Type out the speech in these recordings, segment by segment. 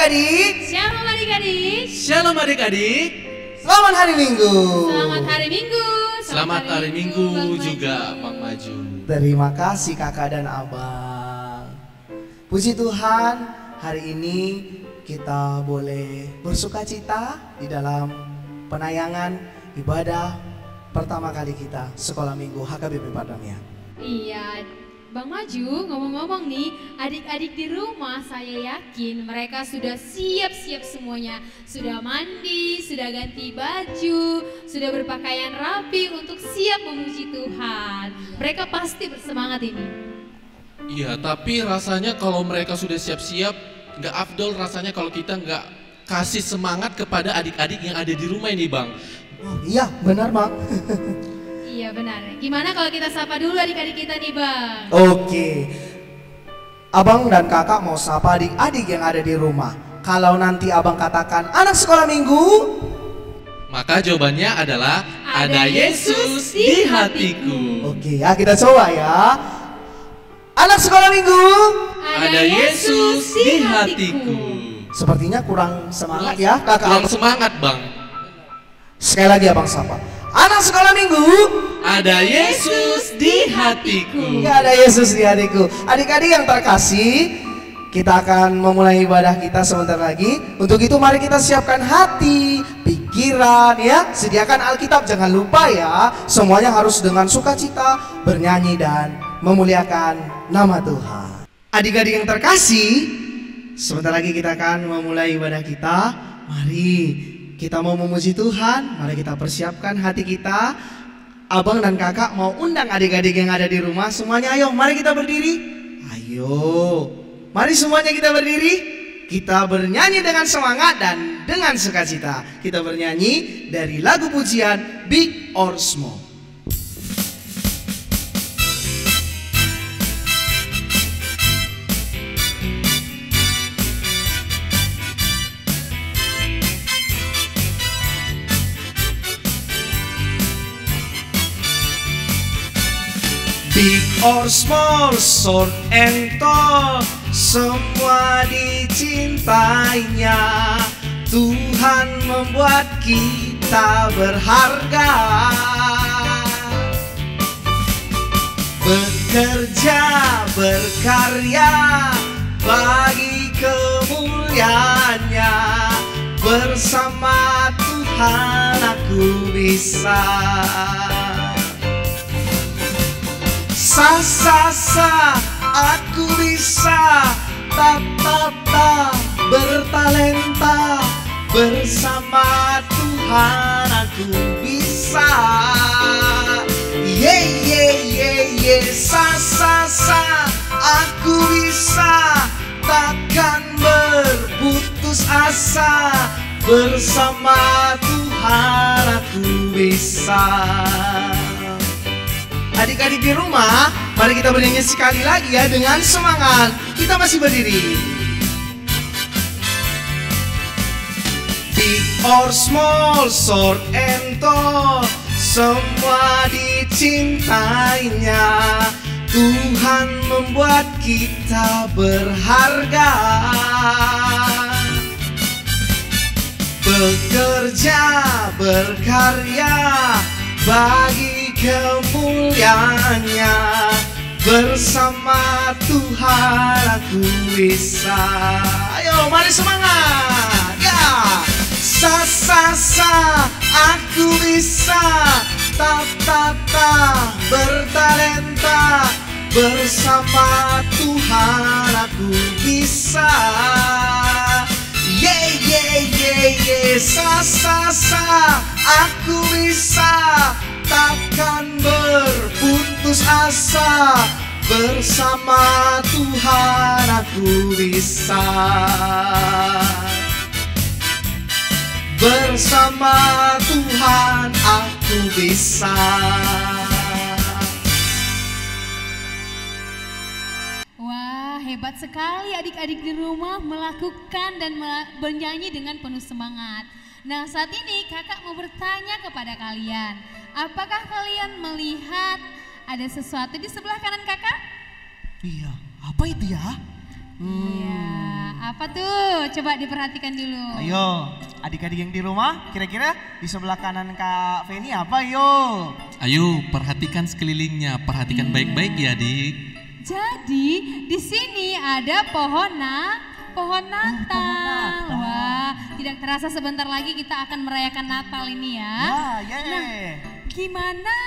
adik-adik. Shalom adik-adik. Shalom adik-adik. Selamat hari Minggu. Selamat hari Minggu. Selamat hari Minggu Bang juga Maju. Bang Maju. Terima kasih kakak dan abang. Puji Tuhan, hari ini kita boleh bersuka cita di dalam penayangan ibadah pertama kali kita sekolah minggu HKBP Pardamaian. Iya, Bang Maju, ngomong-ngomong nih, adik-adik di rumah saya yakin mereka sudah siap-siap semuanya. Sudah mandi, sudah ganti baju, sudah berpakaian rapi untuk siap memuji Tuhan. Mereka pasti bersemangat ini. Iya, tapi rasanya kalau mereka sudah siap-siap, nggak afdol rasanya kalau kita nggak kasih semangat kepada adik-adik yang ada di rumah ini, Bang. Oh, iya, benar bang. Iya benar. Gimana kalau kita sapa dulu adik-adik kita nih Bang? Oke, abang dan kakak mau sapa adik-adik yang ada di rumah. Kalau nanti abang katakan anak sekolah minggu, Maka jawabannya adalah ada Yesus di hatiku. oke ya kita coba ya. Anak sekolah minggu, Ada Yesus di hatiku. sepertinya kurang semangat ya kakak. Kurang semangat, Bang. Sekali lagi abang sapa. Anak sekolah minggu, Ada Yesus di hatiku. ya ada Yesus di hatiku. Adik-adik yang terkasih, kita akan memulai ibadah kita sebentar lagi. Untuk itu mari kita siapkan hati, pikiran ya. Sediakan Alkitab, jangan lupa ya. Semuanya harus dengan sukacita, bernyanyi dan memuliakan nama Tuhan. Adik-adik yang terkasih, sebentar lagi kita akan memulai ibadah kita. Mari kita mau memuji Tuhan, mari kita persiapkan hati kita. Abang dan kakak mau undang adik-adik yang ada di rumah. Semuanya ayo, mari kita berdiri. Ayo, mari semuanya kita berdiri. Kita bernyanyi dengan semangat dan dengan sukacita. Kita bernyanyi dari lagu pujian Big or Small. Big or small, short and tall, semua dicintainya. Tuhan membuat kita berharga. Bekerja, berkarya bagi kemuliaannya. Bersama Tuhan aku bisa. Sa aku bisa, ta bertalenta. Bersama Tuhan aku bisa. Sa aku bisa, takkan berputus asa. Bersama Tuhan aku bisa. Adik-adik di rumah, mari kita bernyanyi sekali lagi ya dengan semangat. Kita masih berdiri. Big or small, short and tall, semua dicintainya. Tuhan membuat kita berharga. Bekerja, berkarya bagi kemuliaannya. Bersama Tuhan aku bisa. Ayo mari semangat ya. Sa aku bisa, ta bertalenta. Bersama Tuhan aku bisa. Sa aku bisa, takkan berputus asa. Bersama Tuhan aku bisa. Bersama Tuhan aku bisa. Wah, hebat sekali adik-adik di rumah melakukan dan bernyanyi dengan penuh semangat. Nah, saat ini kakak mau bertanya kepada kalian. Apakah kalian melihat ada sesuatu di sebelah kanan kakak? Iya, apa itu ya? Iya, apa tuh? Coba diperhatikan dulu. Ayo, adik-adik yang di rumah, kira-kira di sebelah kanan Kak Feni apa? Yo. Ayo, perhatikan sekelilingnya, perhatikan baik-baik ya, Adik. Jadi di sini ada pohon Natal. Natal. Wah, tidak terasa sebentar lagi kita akan merayakan Natal ini ya. Wah, ya. Nah, gimana?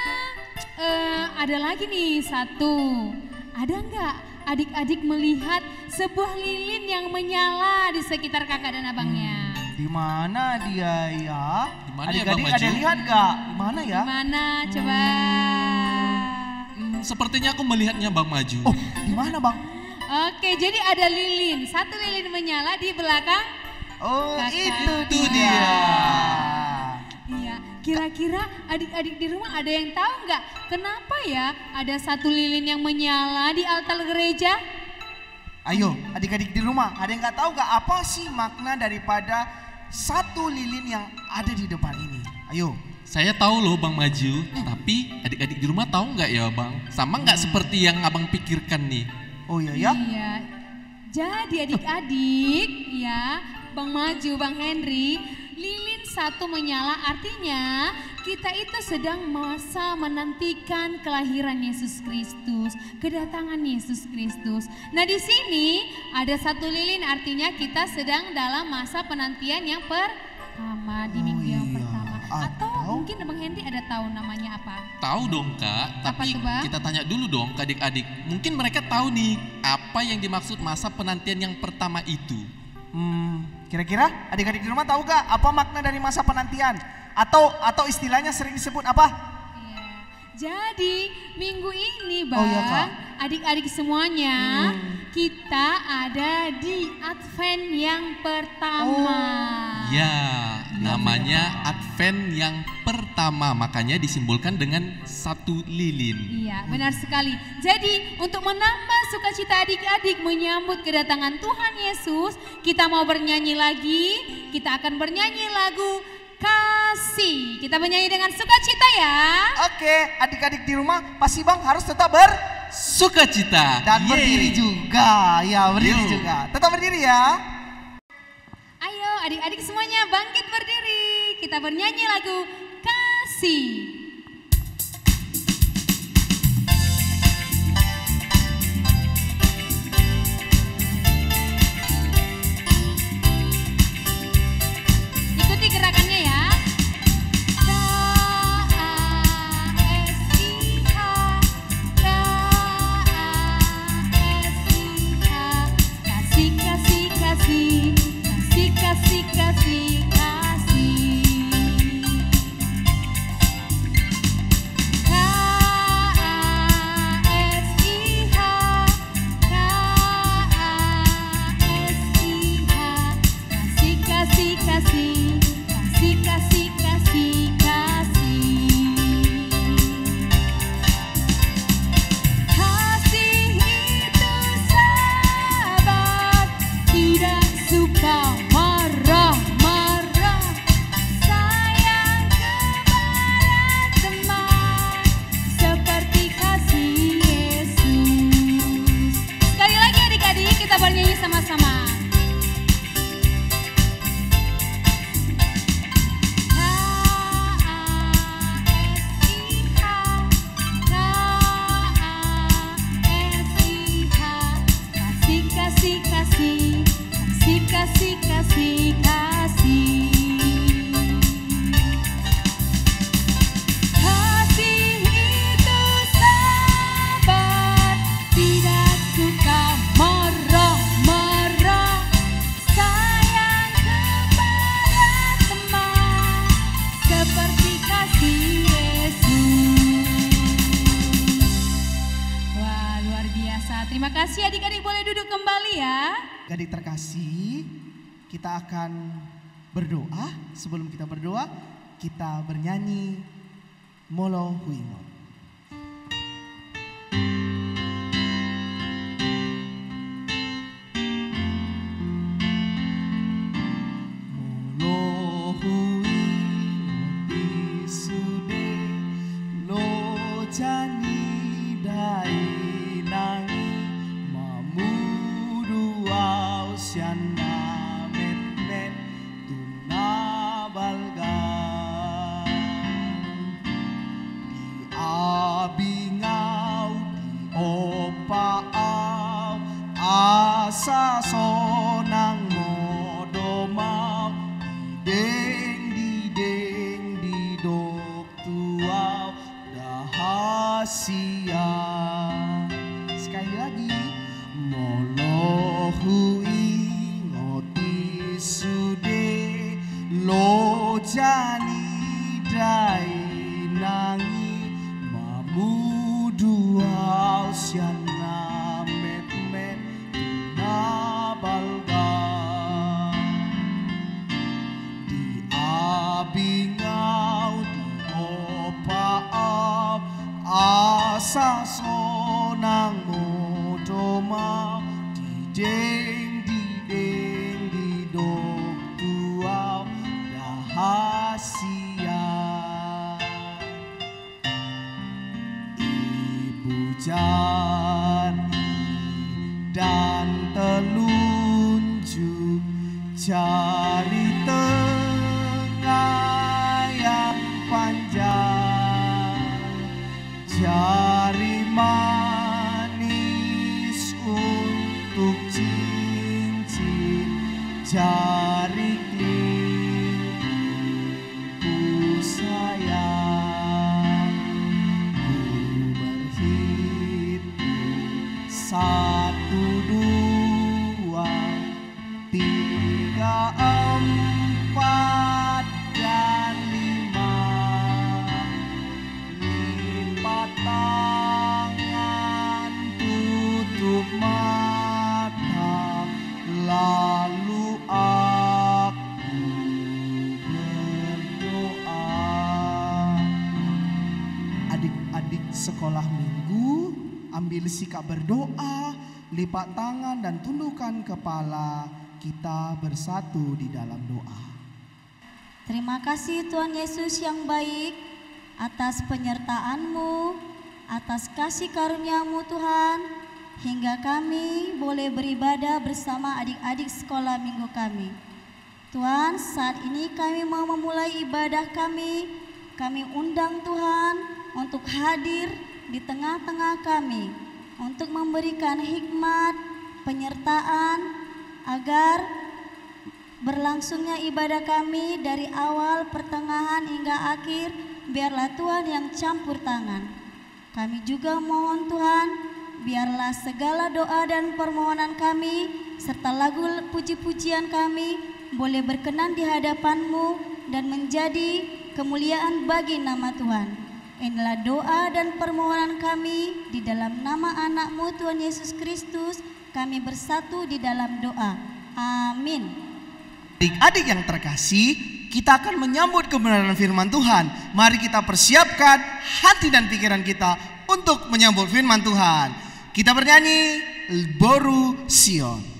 Ada lagi nih satu. Ada nggak adik-adik melihat sebuah lilin yang menyala di sekitar kakak dan abangnya? Di mana dia ya? Di mana ya, Adik-adik Bang ada Maju? lihat gak? Di mana ya? Gimana? Coba. Sepertinya aku melihatnya Bang Maju. Oh, di mana Bang? Oke, jadi ada lilin. Satu lilin menyala di belakang. Oh, Kakak. itu dia. Iya, kira-kira adik-adik di rumah ada yang tahu nggak kenapa ya ada satu lilin yang menyala di altar gereja? Ayo, adik-adik di rumah, ada yang nggak tahu nggak apa sih makna daripada satu lilin yang ada di depan ini? Ayo. Saya tahu loh Bang Maju, tapi adik-adik di rumah tahu nggak ya Bang? Sama nggak seperti yang Abang pikirkan nih? Oh iya ya? Iya. Jadi adik-adik ya, Bang Maju, Bang Henry, lilin satu menyala artinya kita itu sedang masa menantikan kelahiran Yesus Kristus, kedatangan Yesus Kristus. Nah di sini ada satu lilin artinya kita sedang dalam masa penantian yang pertama di minggu yang iya. pertama. Atau Atau- mungkin Bang Henry ada tahu namanya apa? Tahu dong Kak, Apa tapi tuh, Bang? kita tanya dulu dong ke adik-adik. Mungkin mereka tahu nih apa yang dimaksud masa penantian yang pertama itu. Kira-kira adik-adik di rumah tahu gak apa makna dari masa penantian? Atau istilahnya sering disebut apa? Iya. Jadi minggu ini Oh, iya, Kak. Bang, adik-adik semuanya kita ada di Advent yang pertama. Ya, namanya Advent yang pertama, makanya disimbolkan dengan satu lilin. Iya, benar sekali. Jadi untuk menambah sukacita adik-adik menyambut kedatangan Tuhan Yesus, kita mau bernyanyi lagi. Kita akan bernyanyi lagu Kasih. Kita bernyanyi dengan sukacita ya. Oke, adik-adik di rumah pasti Bang harus tetap Sukacita dan Yeay. berdiri juga. Ya, berdiri Yuk. juga. Tetap berdiri ya. Ayo adik-adik semuanya bangkit berdiri. Kita bernyanyi lagu Kasih. Ikuti gerakannya ya. Kasih, kasih, kasih, kasih, kasih, kasih, kasih. Kasih, kasih, kasih, kasih, kasih, kasih, kasih. Kasih itu sabar, tidak suka marah-marah, sayang kepada teman, seperti kasih Yesus. Sekali lagi adik-adik kita bernyanyi sama-sama. Kasih, kasih, kasih, kasih, kasih, kasih, kasih. Kasih itu sabar, tidak suka marah-marah, sayang kepada teman, seperti kasih Yesus. Wah, luar biasa. Terima kasih adik-adik, boleh duduk kembali ya. Adik terkasih, kita akan berdoa. Sebelum kita berdoa, kita bernyanyi Molo Huimo. Molo Huimo isude lo jani dai nangi mamudua paau asa sonang modomau dideng didok tuau dahasia. Sekali lagi, molohui ngoti sude lo jani dai nangi mamuduau siana met na balga di abingau di opaau asa sonang modoma dideng didok tuau dahasia. Ibu jari dan telunjuk jari tengah yang panjang, jari manis untuk cincin, jari kelingku sayang. Ku berhitung 1, 2, 3, 4 dan 5. Lipat tangan, tutup mata, lalu aku berdoa. Adik-adik sekolah minggu, ambil sikap berdoa, lipat tangan dan tundukkan kepala. Kita bersatu di dalam doa. Terima kasih Tuhan Yesus yang baik atas penyertaan-Mu, atas kasih karunia-Mu Tuhan, hingga kami boleh beribadah bersama adik-adik sekolah minggu kami. Tuhan, saat ini kami mau memulai ibadah kami undang Tuhan untuk hadir di tengah-tengah kami, untuk memberikan hikmat, penyertaan, agar berlangsungnya ibadah kami dari awal, pertengahan hingga akhir, biarlah Tuhan yang campur tangan. Kami juga mohon Tuhan, biarlah segala doa dan permohonan kami, serta lagu puji-pujian kami, boleh berkenan di hadapan-Mu dan menjadi kemuliaan bagi nama Tuhan. Inilah doa dan permohonan kami di dalam nama anak-Mu Tuhan Yesus Kristus. Kami bersatu di dalam doa. Amin. Adik-adik yang terkasih, kita akan menyambut kebenaran firman Tuhan. Mari kita persiapkan hati dan pikiran kita untuk menyambut firman Tuhan. Kita bernyanyi Boru Sion.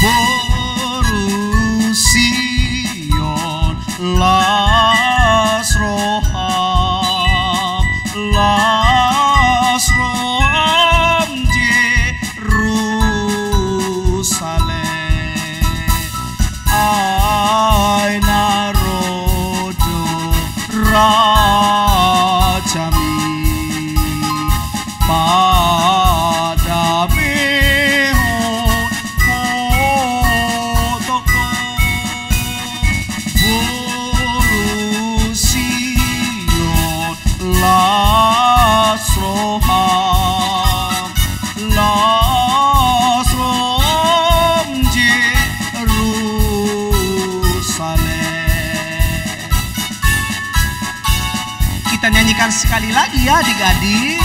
Boru Sion las roham Jerusalem aina rodo rajami pada mehon hotoko Boru Sion las roham Jerusalem. Kita nyanyikan sekali lagi ya adik-adik.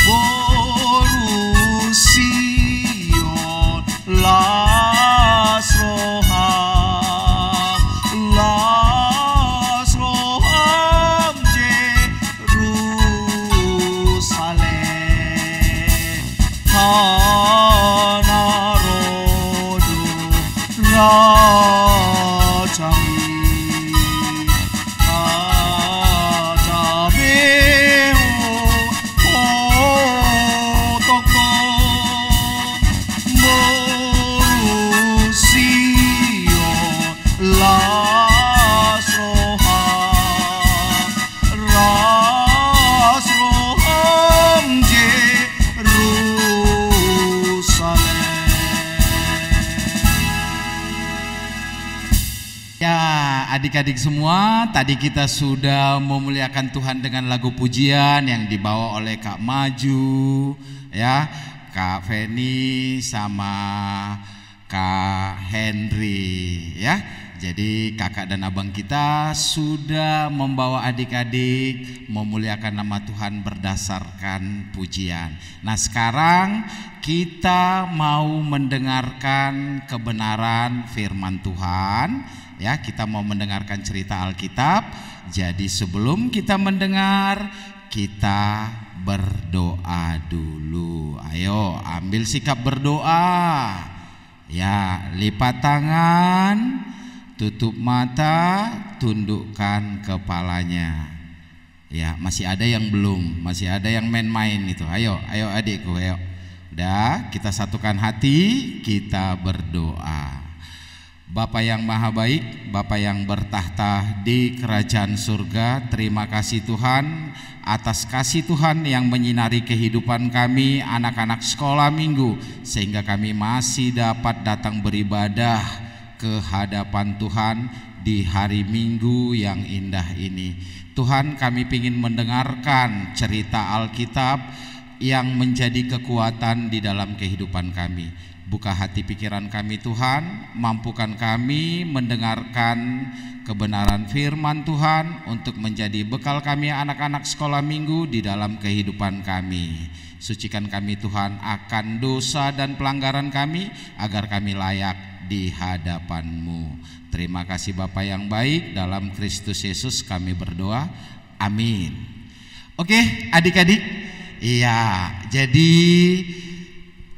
Boru Sion las roham Jerusalem hana rodo rajami ras roham Jerusalem. Ya, adik-adik semua, tadi kita sudah memuliakan Tuhan dengan lagu pujian yang dibawa oleh Kak Maju, ya, Kak Feni sama Kak Henry, ya. Jadi kakak dan abang kita sudah membawa adik-adik memuliakan nama Tuhan berdasarkan pujian. Nah, sekarang kita mau mendengarkan kebenaran firman Tuhan, ya. Kita mau mendengarkan cerita Alkitab. Jadi sebelum kita mendengar, kita berdoa dulu. Ayo ambil sikap berdoa. Ya, lipat tangan, tutup mata, tundukkan kepalanya. Ya, masih ada yang belum, masih ada yang main-main itu. Ayo adikku, ayo. Udah, kita satukan hati, kita berdoa. Bapa yang maha baik, Bapa yang bertahta di kerajaan surga, terima kasih Tuhan atas kasih Tuhan yang menyinari kehidupan kami anak-anak sekolah minggu, sehingga kami masih dapat datang beribadah ke hadapan Tuhan di hari Minggu yang indah ini. Tuhan, kami ingin mendengarkan cerita Alkitab yang menjadi kekuatan di dalam kehidupan kami. Buka hati pikiran kami Tuhan, mampukan kami mendengarkan kebenaran firman Tuhan untuk menjadi bekal kami anak-anak sekolah minggu di dalam kehidupan kami. Sucikan kami Tuhan akan dosa dan pelanggaran kami, agar kami layak di hadapan-Mu. Terima kasih Bapa yang baik, dalam Kristus Yesus kami berdoa, amin. Oke adik-adik, iya, jadi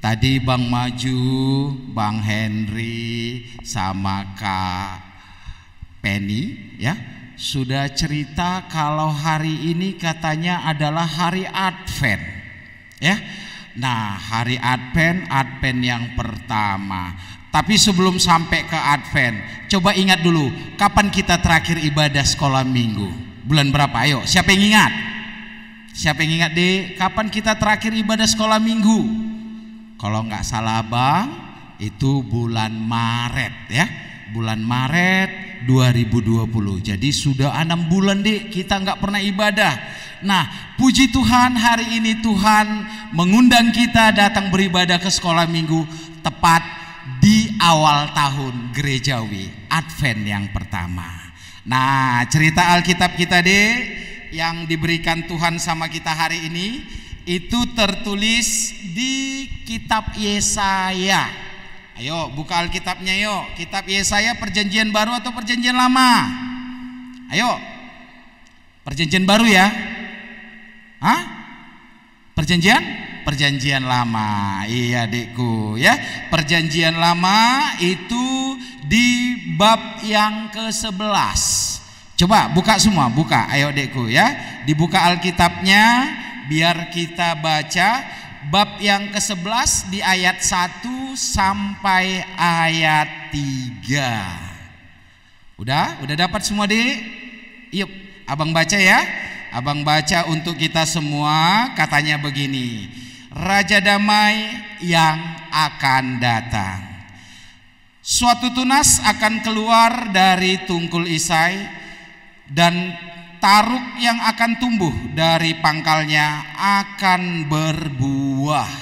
tadi Bang Maju, Bang Henry, sama Kak Penny, ya, sudah cerita kalau hari ini katanya adalah hari Advent, ya. Nah, hari Advent yang pertama. Tapi sebelum sampai ke Advent, coba ingat dulu, kapan kita terakhir ibadah sekolah minggu? Bulan berapa? Ayo, siapa yang ingat? Siapa yang ingat deh? Kapan kita terakhir ibadah sekolah minggu? Kalau nggak salah Bang, itu bulan Maret, ya. Bulan Maret 2020. Jadi sudah 6 bulan deh kita nggak pernah ibadah. Nah, puji Tuhan hari ini Tuhan mengundang kita datang beribadah ke sekolah minggu tepat di awal tahun gerejawi Advent yang pertama. Nah, cerita Alkitab kita deh yang diberikan Tuhan sama kita hari ini itu tertulis di kitab Yesaya. Ayo buka Alkitabnya yuk. Kitab Yesaya perjanjian baru atau perjanjian lama? Ayo. Perjanjian baru ya? Hah? Perjanjian lama. Iya adikku ya. Perjanjian lama itu di bab yang ke-11. Coba buka semua, buka. Ayo adikku ya. Dibuka Alkitabnya biar kita baca bab yang ke-11 di ayat 1 sampai ayat 3. Udah dapat semua deh? Yuk, abang baca ya. Abang baca untuk kita semua. Katanya begini, Raja damai yang akan datang. Suatu tunas akan keluar dari tungkul Isai, dan taruk yang akan tumbuh dari pangkalnya akan berbuah.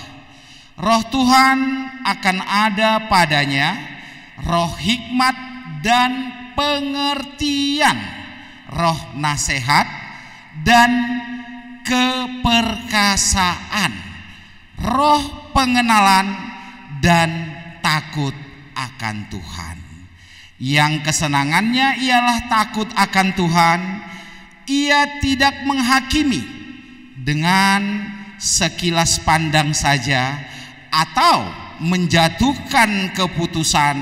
Roh Tuhan akan ada padanya, roh hikmat dan pengertian, roh nasihat dan keperkasaan, roh pengenalan dan takut akan Tuhan. Yang kesenangannya ialah takut akan Tuhan. Ia tidak menghakimi dengan sekilas pandang saja, atau menjatuhkan keputusan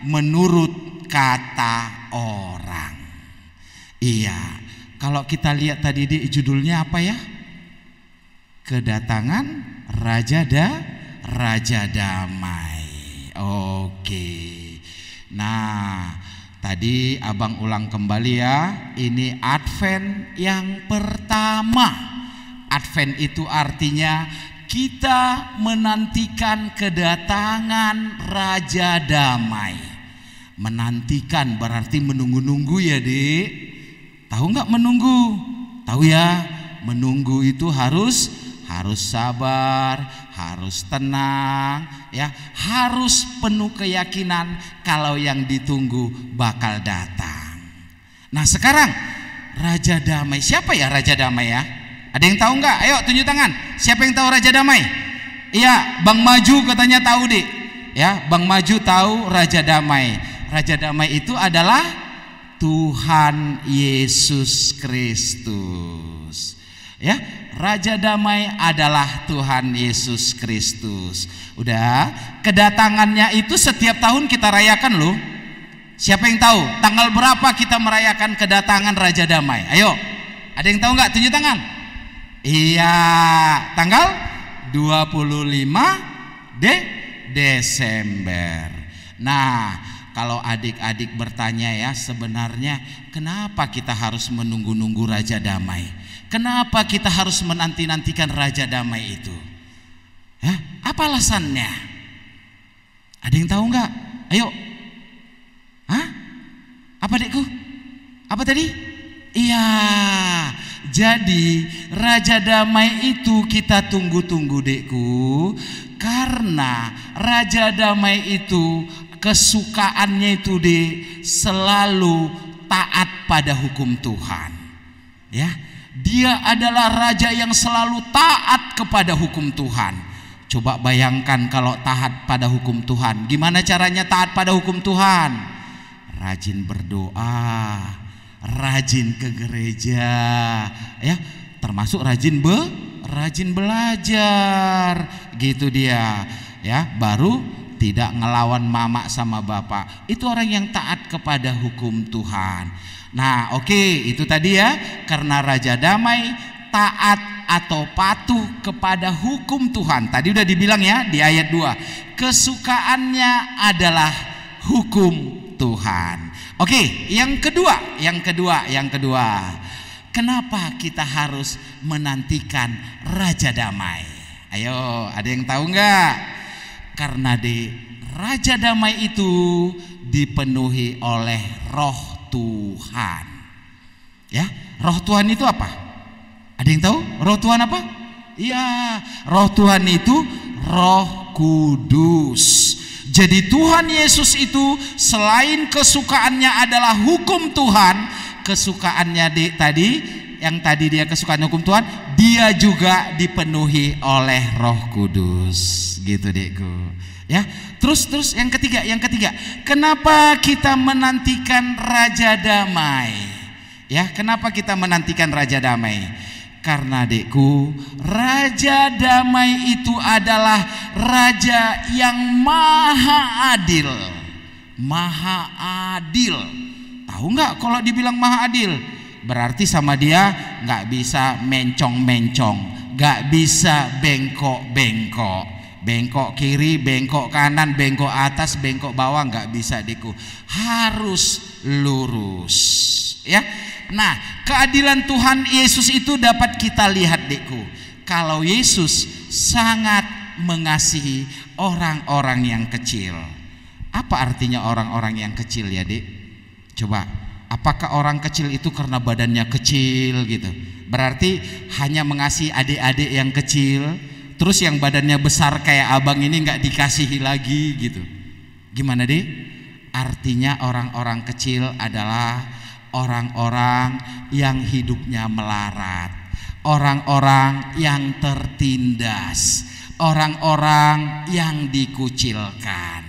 menurut kata orang. Iya, kalau kita lihat tadi di judulnya apa ya? Kedatangan Raja Damai. Oke. Nah, tadi abang ulang kembali ya, ini Advent yang pertama. Advent itu artinya kita menantikan kedatangan Raja Damai. Menantikan berarti menunggu-nunggu ya Dek. Tahu nggak menunggu? Tahu ya, menunggu itu harus sabar, harus tenang ya, harus penuh keyakinan kalau yang ditunggu bakal datang. Nah sekarang Raja Damai, siapa ya Raja Damai ya? Ada yang tahu nggak? Ayo tunjuk tangan. Siapa yang tahu Raja Damai? Iya, Bang Maju katanya tahu Dek. Ya, Bang Maju tahu Raja Damai. Raja Damai itu adalah Tuhan Yesus Kristus. Ya, Raja Damai adalah Tuhan Yesus Kristus. Udah, kedatangannya itu setiap tahun kita rayakan loh. Siapa yang tahu tanggal berapa kita merayakan kedatangan Raja Damai? Ayo, ada yang tahu nggak? Tunjuk tangan. Iya, tanggal 25 Desember. Nah, kalau adik-adik bertanya ya, sebenarnya kenapa kita harus menunggu-nunggu Raja Damai? Kenapa kita harus menanti-nantikan Raja Damai itu? Ya, apa alasannya? Ada yang tahu nggak? Ayo. Hah? Apa Dekku? Apa tadi? Iya. Jadi Raja Damai itu kita tunggu-tunggu Dekku, karena Raja Damai itu kesukaannya itu selalu taat pada hukum Tuhan. Ya, dia adalah raja yang selalu taat kepada hukum Tuhan. Coba bayangkan kalau taat pada hukum Tuhan. Gimana caranya taat pada hukum Tuhan? Rajin berdoa, rajin ke gereja, ya, termasuk rajin belajar, gitu dia, ya, baru tidak ngelawan mama sama bapak. Itu orang yang taat kepada hukum Tuhan. Nah, oke, itu tadi ya, karena Raja Damai taat atau patuh kepada hukum Tuhan. Tadi udah dibilang ya di ayat 2, kesukaannya adalah hukum Tuhan. Oke, yang kedua. Kenapa kita harus menantikan Raja Damai? Ayo, ada yang tahu nggak? Karena Raja Damai itu dipenuhi oleh Roh Tuhan. Ya, Roh Tuhan itu apa? Ada yang tahu? Roh Tuhan apa? Iya, Roh Tuhan itu Roh Kudus. Jadi Tuhan Yesus itu selain kesukaannya adalah hukum Tuhan, kesukaannya yang tadi dia kesukaan hukum Tuhan, dia juga dipenuhi oleh Roh Kudus, gitu Dekku. Ya, terus yang ketiga, kenapa kita menantikan Raja Damai? Ya, kenapa kita menantikan Raja Damai? Karena Dekku, Raja Damai itu adalah raja yang maha adil. Maha adil. Tahu nggak kalau dibilang maha adil? Berarti sama dia nggak bisa mencong-mencong, nggak bisa bengkok-bengkok, bengkok kiri, bengkok kanan, bengkok atas, bengkok bawah, nggak bisa Dekku. Harus lurus. Ya. Nah, keadilan Tuhan Yesus itu dapat kita lihat Dekku. Kalau Yesus sangat mengasihi orang-orang yang kecil. Apa artinya orang-orang yang kecil ya Dek? Coba, apakah orang kecil itu karena badannya kecil gitu? Berarti hanya mengasihi adik-adik yang kecil, terus yang badannya besar kayak abang ini nggak dikasihi lagi gitu? Gimana Dek? Artinya orang-orang kecil adalah orang-orang yang hidupnya melarat, orang-orang yang tertindas, orang-orang yang dikucilkan.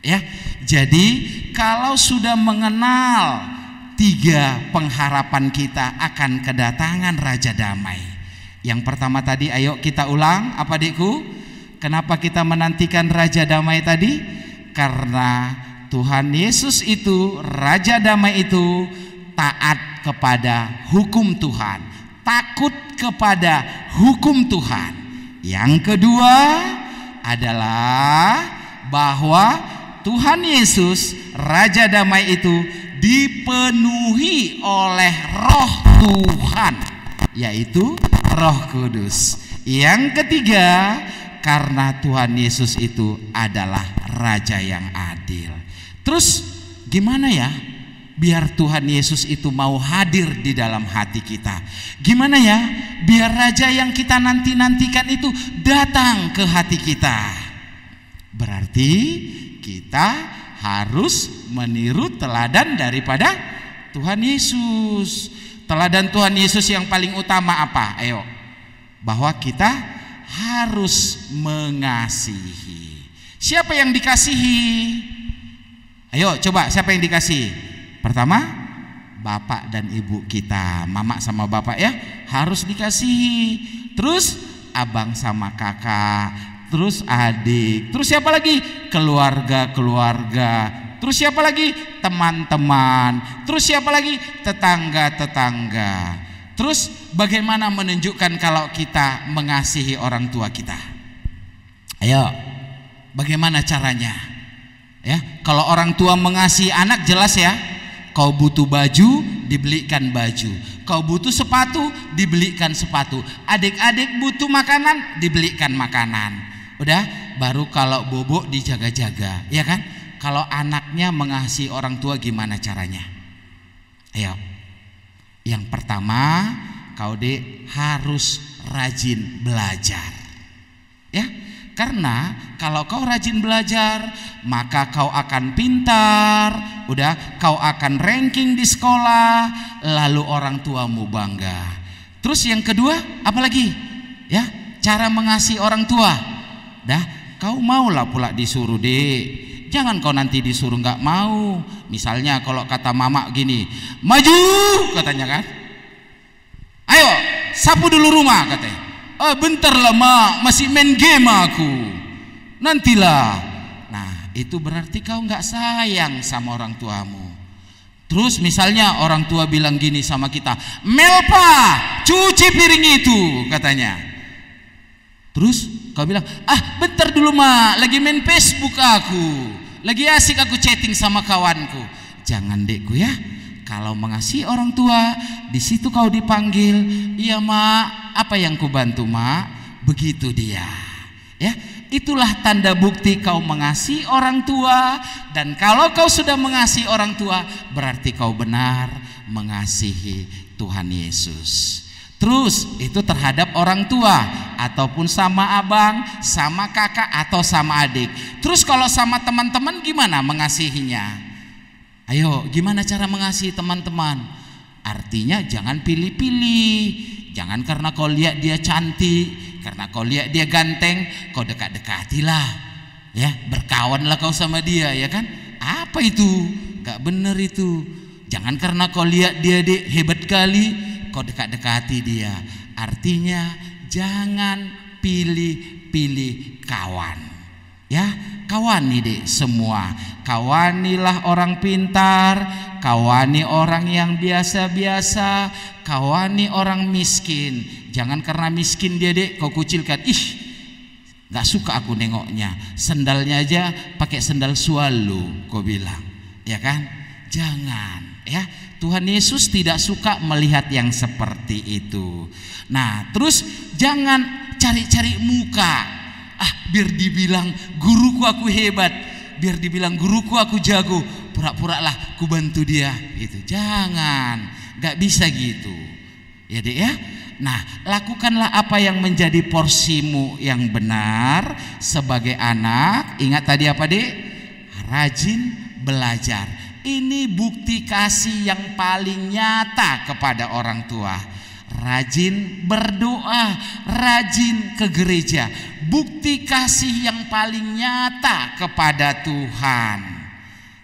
Ya, jadi kalau sudah mengenal 3 pengharapan kita akan kedatangan Raja Damai. Yang pertama tadi, ayo kita ulang, apa Dekku? Kenapa kita menantikan Raja Damai tadi? Karena Tuhan Yesus itu, Raja Damai itu taat kepada hukum Tuhan, takut kepada hukum Tuhan. Yang kedua adalah bahwa Tuhan Yesus, Raja Damai itu dipenuhi oleh Roh Tuhan, yaitu Roh Kudus. Yang ketiga, karena Tuhan Yesus itu adalah Raja yang adil. Terus gimana ya biar Tuhan Yesus itu mau hadir di dalam hati kita? Gimana ya biar Raja yang kita nanti-nantikan itu datang ke hati kita? Berarti kita harus meniru teladan daripada Tuhan Yesus. Teladan Tuhan Yesus yang paling utama apa? Ayo, bahwa kita harus mengasihi. Siapa yang dikasihi? Ayo coba, siapa yang dikasihi? Pertama, bapak dan ibu kita, mama sama bapak ya, harus dikasihi. Terus abang sama kakak, terus adik, terus siapa lagi? Keluarga-keluarga, terus siapa lagi? Teman-teman, terus siapa lagi? Tetangga-tetangga. Terus bagaimana menunjukkan kalau kita mengasihi orang tua kita? Ayo, bagaimana caranya? Ya, kalau orang tua mengasihi anak jelas ya. Kau butuh baju, dibelikan baju. Kau butuh sepatu, dibelikan sepatu. Adik-adik butuh makanan, dibelikan makanan. Udah, baru kalau bobo dijaga-jaga, ya kan? Kalau anaknya mengasihi orang tua gimana caranya? Ayo. Yang pertama, kau harus rajin belajar. Ya, karena kalau kau rajin belajar, maka kau akan pintar. Udah, kau akan ranking di sekolah, lalu orang tuamu bangga. Terus yang kedua, apalagi? Ya, cara mengasihi orang tua. Dah, kau maulah pula disuruh, Dek. Jangan kau nanti disuruh nggak mau. Misalnya kalau kata mama gini, maju katanya kan. Ayo, sapu dulu rumah katanya. Oh, bentar lah mak, masih main game aku. Nantilah. Nah, itu berarti kau nggak sayang sama orang tuamu. Terus misalnya orang tua bilang gini sama kita, Melpa, cuci piring itu katanya. Terus kau bilang, ah bentar dulu mak, lagi main Facebook aku, lagi asik aku chatting sama kawanku. Jangan dekku ya, kalau mengasihi orang tua, di situ kau dipanggil, iya mak, apa yang ku bantu mak? Begitu dia. Ya, itulah tanda bukti kau mengasihi orang tua. Dan kalau kau sudah mengasihi orang tua, berarti kau benar mengasihi Tuhan Yesus. Terus itu terhadap orang tua, ataupun sama abang, sama kakak, atau sama adik. Terus kalau sama teman-teman gimana mengasihinya? Ayo, gimana cara mengasihi teman-teman? Artinya jangan pilih-pilih. Jangan karena kau lihat dia cantik, karena kau lihat dia ganteng, kau dekat-dekatilah. Ya, berkawanlah kau sama dia, ya kan? Apa itu? Gak bener itu. Jangan karena kau lihat dia hebat kali, kau dekat-dekati dia. Artinya jangan pilih-pilih kawan. Ya, kawani deh semua. Kawanilah orang pintar, kawani orang yang biasa-biasa, kawani orang miskin. Jangan karena miskin dia dek kau kucilkan. Ih, gak suka aku nengoknya. Sendalnya aja pakai sendal swallow, kau bilang, ya kan? Jangan, ya. Tuhan Yesus tidak suka melihat yang seperti itu. Nah, terus jangan cari-cari muka. Ah, biar dibilang guruku aku hebat, biar dibilang guruku aku jago, pura-pura lah ku bantu dia. Itu jangan, gak bisa gitu. Ya dek ya. Nah, lakukanlah apa yang menjadi porsimu yang benar sebagai anak. Ingat tadi apa dek? Rajin belajar. Ini bukti kasih yang paling nyata kepada orang tua. Rajin berdoa, rajin ke gereja. Bukti kasih yang paling nyata kepada Tuhan.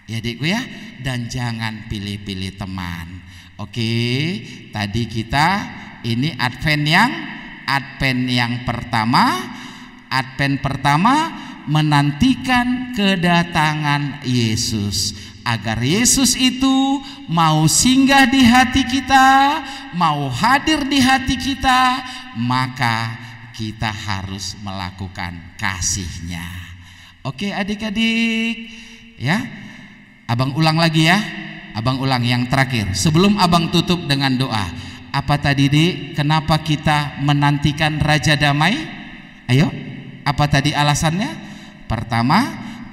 Ya adikku ya. Dan jangan pilih-pilih teman. Oke, tadi kita ini Advent yang pertama. Advent pertama menantikan kedatangan Yesus. Agar Yesus itu mau singgah di hati kita, mau hadir di hati kita, maka kita harus melakukan kasih-Nya. Oke adik-adik, ya, abang ulang lagi ya. Abang ulang yang terakhir sebelum abang tutup dengan doa. Apa tadi Dik? Kenapa kita menantikan Raja Damai? Ayo, apa tadi alasannya? Pertama,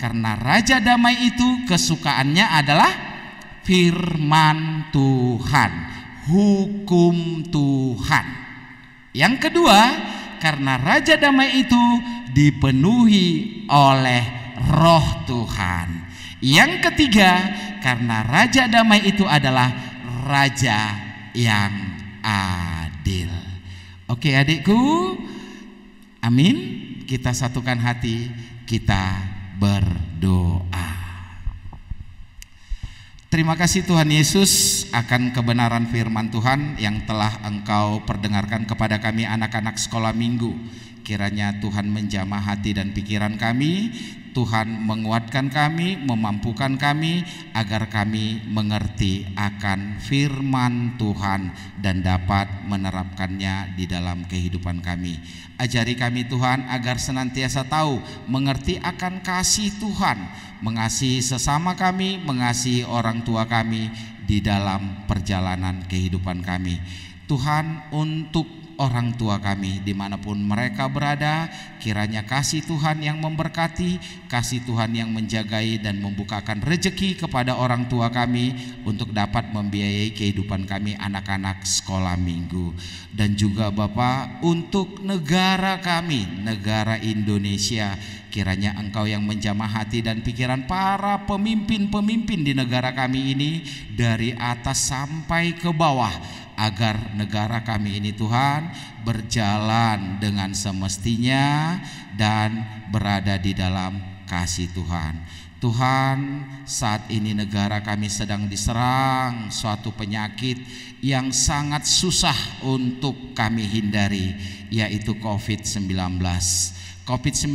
karena Raja Damai itu kesukaannya adalah firman Tuhan, hukum Tuhan. Yang kedua, karena Raja Damai itu dipenuhi oleh Roh Tuhan. Yang ketiga, karena Raja Damai itu adalah Raja yang adil. Oke adikku, amin. Kita satukan hati, kita berdoa. Terima kasih Tuhan Yesus akan kebenaran firman Tuhan yang telah Engkau perdengarkan kepada kami anak-anak sekolah minggu. Kiranya Tuhan menjamah hati dan pikiran kami, Tuhan menguatkan kami, memampukan kami agar kami mengerti akan firman Tuhan dan dapat menerapkannya di dalam kehidupan kami. Ajari kami Tuhan agar senantiasa tahu, mengerti akan kasih Tuhan, mengasihi sesama kami, mengasihi orang tua kami di dalam perjalanan kehidupan kami. Tuhan, untuk orang tua kami dimanapun mereka berada, kiranya kasih Tuhan yang memberkati, kasih Tuhan yang menjagai dan membukakan rezeki kepada orang tua kami untuk dapat membiayai kehidupan kami anak-anak sekolah minggu. Dan juga Bapa, untuk negara kami, negara Indonesia, kiranya Engkau yang menjamah hati dan pikiran para pemimpin-pemimpin di negara kami ini dari atas sampai ke bawah, agar negara kami ini Tuhan berjalan dengan semestinya dan berada di dalam kasih Tuhan. Tuhan, saat ini negara kami sedang diserang suatu penyakit yang sangat susah untuk kami hindari, yaitu COVID-19. COVID-19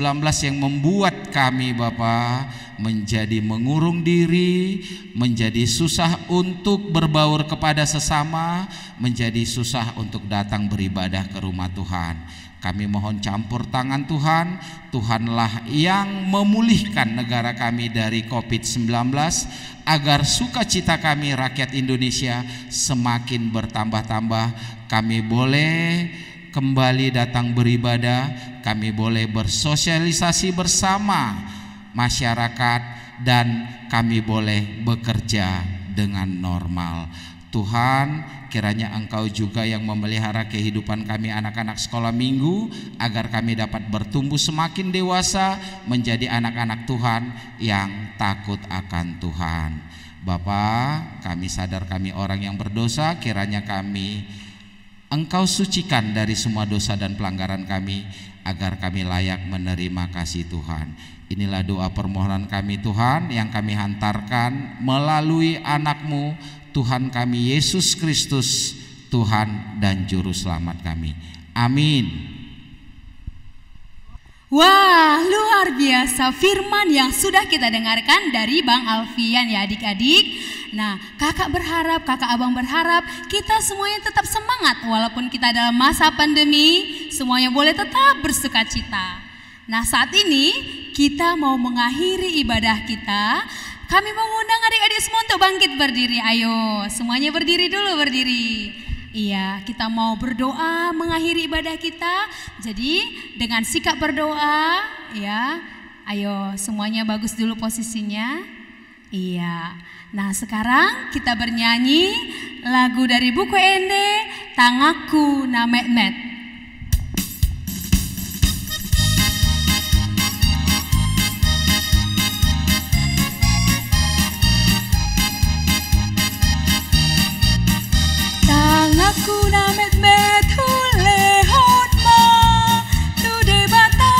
yang membuat kami Bapa menjadi mengurung diri, menjadi susah untuk berbaur kepada sesama, menjadi susah untuk datang beribadah ke rumah Tuhan. Kami mohon campur tangan Tuhan, Tuhanlah yang memulihkan negara kami dari COVID-19, agar sukacita kami rakyat Indonesia semakin bertambah-tambah. Kami boleh kembali datang beribadah, kami boleh bersosialisasi bersama masyarakat, dan kami boleh bekerja dengan normal. Tuhan, kiranya Engkau juga yang memelihara kehidupan kami anak-anak sekolah minggu, agar kami dapat bertumbuh semakin dewasa menjadi anak-anak Tuhan yang takut akan Tuhan. Bapa, kami sadar kami orang yang berdosa, kiranya Engkau sucikan dari semua dosa dan pelanggaran kami, agar kami layak menerima kasih Tuhan. Inilah doa permohonan kami Tuhan, yang kami hantarkan melalui anak-Mu, Tuhan kami Yesus Kristus, Tuhan dan Juru Selamat kami. Amin. Wah, luar biasa firman yang sudah kita dengarkan dari Bang Alfian ya adik-adik. Nah, kakak berharap, kakak abang berharap kita semuanya tetap semangat walaupun kita dalam masa pandemi, semuanya boleh tetap bersuka cita. Nah, saat ini kita mau mengakhiri ibadah kita. Kami mengundang adik-adik semua untuk bangkit berdiri. Ayo, semuanya berdiri dulu, berdiri. Iya, kita mau berdoa mengakhiri ibadah kita. Jadi dengan sikap berdoa, ya, ayo semuanya bagus dulu posisinya. Iya. Nah sekarang kita bernyanyi lagu dari buku Ende, Tangaku na Met-met. Aku na met-met hulehot ma tu de bata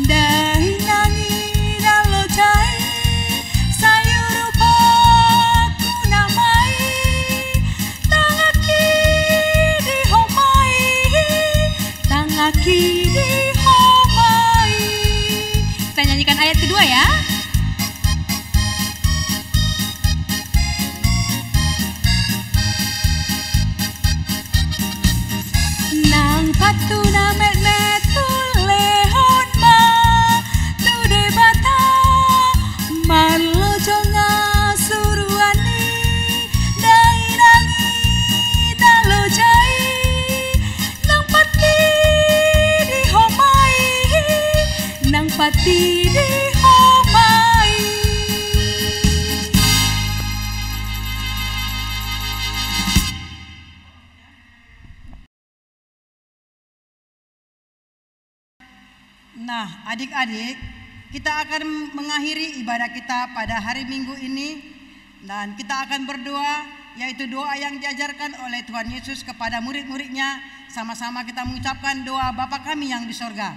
dahi nangi dalo chai sayuru pa ku na mai tangaki di homai kita nyanyikan ayat kedua ya. Nah, adik-adik, kita akan mengakhiri ibadah kita pada hari Minggu ini dan kita akan berdoa, yaitu doa yang diajarkan oleh Tuhan Yesus kepada murid-muridnya. Sama-sama kita mengucapkan doa Bapa kami yang di sorga.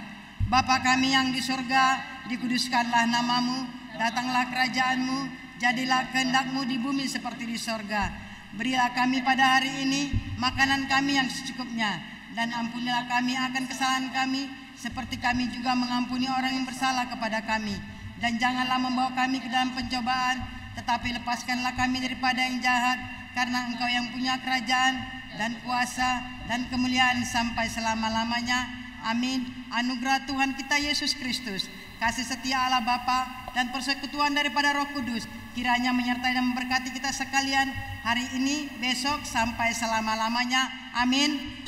Bapa kami yang di sorga, dikuduskanlah namamu, datanglah kerajaanmu, jadilah kehendak-mu di bumi seperti di sorga. Berilah kami pada hari ini makanan kami yang secukupnya, dan ampunilah kami akan kesalahan kami, seperti kami juga mengampuni orang yang bersalah kepada kami. Dan janganlah membawa kami ke dalam pencobaan, tetapi lepaskanlah kami daripada yang jahat, karena Engkau yang punya kerajaan dan kuasa dan kemuliaan sampai selama-lamanya. Amin. Anugerah Tuhan kita Yesus Kristus, kasih setia Allah Bapa, dan persekutuan daripada Roh Kudus kiranya menyertai dan memberkati kita sekalian hari ini, besok, sampai selama-lamanya. Amin.